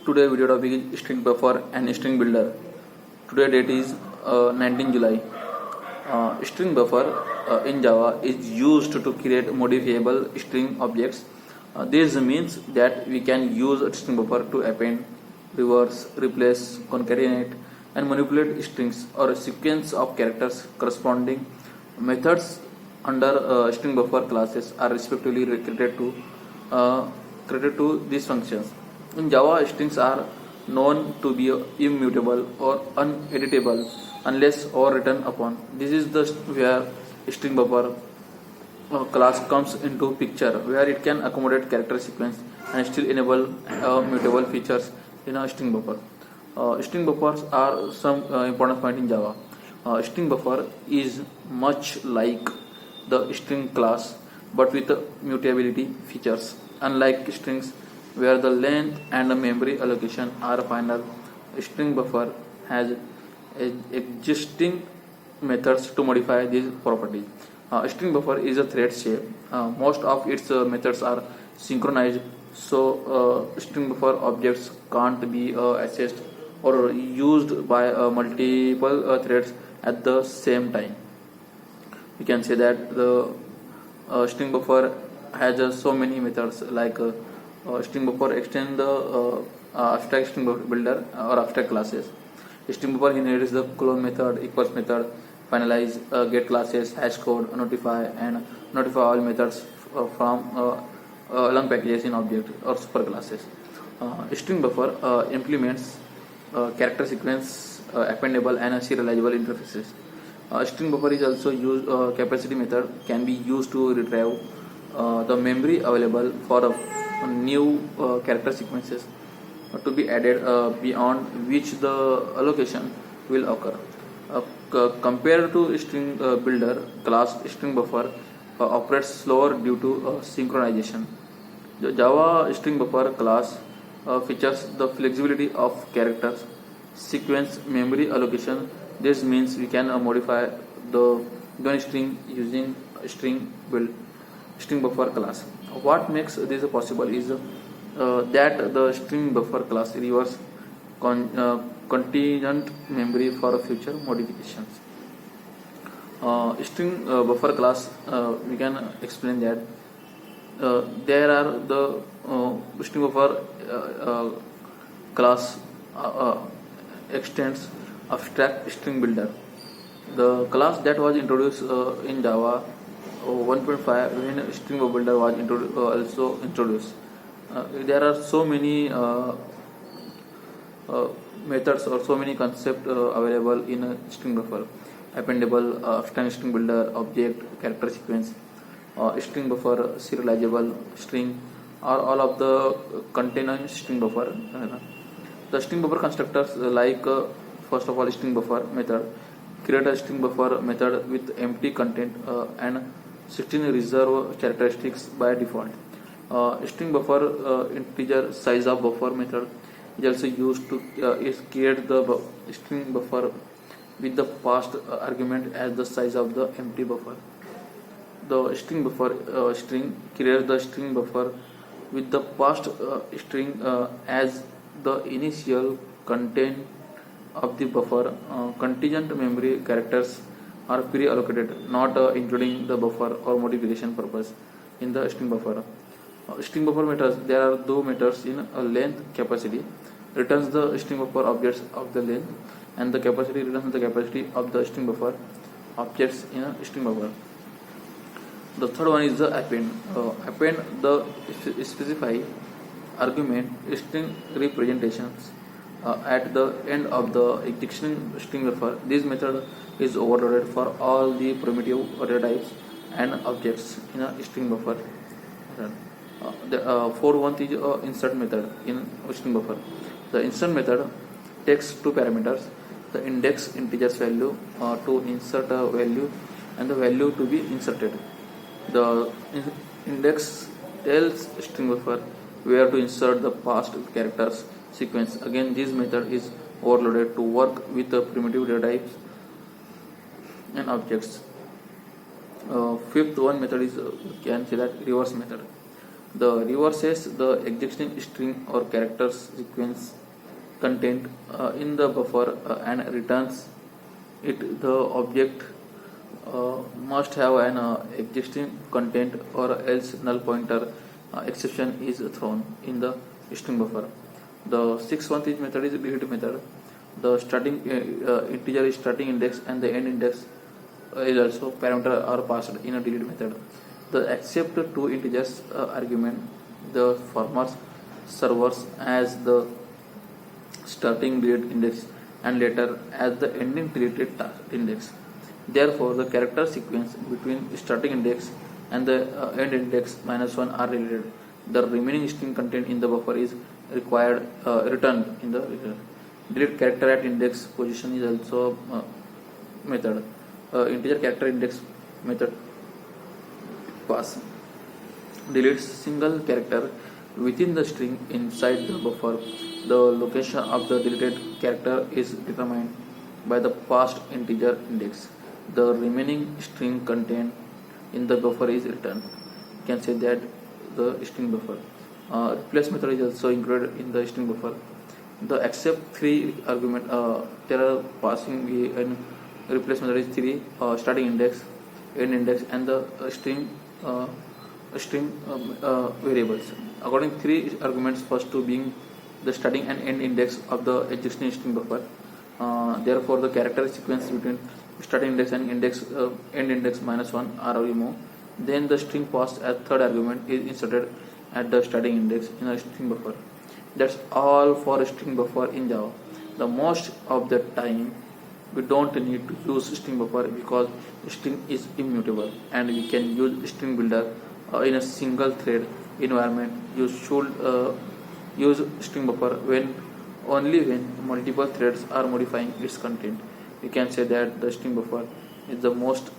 Today video topic is StringBuffer and StringBuilder. Today date is 19 July. StringBuffer in Java is used to create modifiable string objects. This means that we can use StringBuffer to append, reverse, replace, concatenate, and manipulate strings or a sequence of characters. Corresponding methods under StringBuffer classes are respectively created to these functions. In Java, strings are known to be immutable or uneditable unless overwritten upon. This is where StringBuffer class comes into picture, where it can accommodate character sequence and still enable mutable features in a StringBuffer. StringBuffers are some important point in Java. StringBuffer is much like the string class but with mutability features. Unlike strings, where the length and the memory allocation are final, StringBuffer has existing methods to modify these properties. StringBuffer is a thread shape. Most of its methods are synchronized, so StringBuffer objects can't be accessed or used by multiple threads at the same time. We can say that the StringBuffer has so many methods like StringBuffer extend the abstract StringBuilder or abstract classes. StringBuffer inherits the clone method, equals method, finalize, get classes, hash code, notify, and notify all methods from along packages in object or superclasses. StringBuffer implements character sequence, appendable, and serializable interfaces. StringBuffer is also used. Capacity method can be used to retrieve the memory available for new character sequences to be added beyond which the allocation will occur. Compared to StringBuilder class, StringBuffer operates slower due to synchronization. The Java StringBuffer class features the flexibility of characters sequence memory allocation. This means we can modify the given string using StringBuffer class. What makes this possible is that the StringBuffer class reverse contingent memory for future modifications. StringBuffer class, we can explain that there are the StringBuffer class extends abstract StringBuilder. The class that was introduced in Java 1.5 when StringBuilder was also introduced. There are so many methods or so many concepts available in StringBuffer: appendable, abstract StringBuilder, object, character sequence, StringBuffer, serializable, string, are all of the contained StringBuffer. The StringBuffer constructors like first of all StringBuffer method create a StringBuffer method with empty content and 16 reserve characteristics by default. StringBuffer integer size of buffer method is also used to create the string buffer with the passed argument as the size of the empty buffer. The StringBuffer string creates the string buffer with the passed string as the initial content of the buffer. Contingent memory characters are pre-allocated, not including the buffer or modification purpose in the StringBuffer. StringBuffer methods, there are two methods in length capacity returns the StringBuffer objects of the length, and the capacity returns the capacity of the StringBuffer objects in a StringBuffer. The third one is the append. Append the specify argument string representations at the end of the existing StringBuffer. This method is overloaded for all the primitive data types and objects in a StringBuffer. The fourth one is insert method in StringBuffer. The insert method takes two parameters: the index integers value to insert a value and the value to be inserted. The index tells StringBuffer where to insert the passed characters sequence. Again, this method is overloaded to work with the primitive data types and objects. Fifth one method is, we can say that reverse method. The reverses the existing string or character sequence content in the buffer and returns it. The object must have an existing content or else null pointer exception is thrown in the string buffer. The sixth one is method is delete method. The starting integer is starting index and the end index is also parameter are passed in a delete method. The accept two integers argument the former servers as the starting delete index and later as the ending deleted index. Therefore, the character sequence between starting index and the end index -1 are related. The remaining string content in the buffer is required returned in the return. Delete character at index position is also method. Integer character index method pass deletes single character within the string inside the buffer. The location of the deleted character is determined by the passed integer index. The remaining string content in the buffer is returned. You can say that the string buffer. Replace method is also included in the string buffer. The accept three argument there are passing and replace method is three starting index, end index, and the string variables. According to three arguments, first two being the starting and end index of the existing string buffer. Therefore, the character sequence between starting index and end index -1 are removed. Then the string passed as third argument is inserted at the starting index in a string buffer. That's all for string buffer in Java. The most of the time we don't need to use string buffer because string is immutable and we can use string builder in a single thread environment. You should use string buffer only when multiple threads are modifying its content. We can say that the string buffer is the most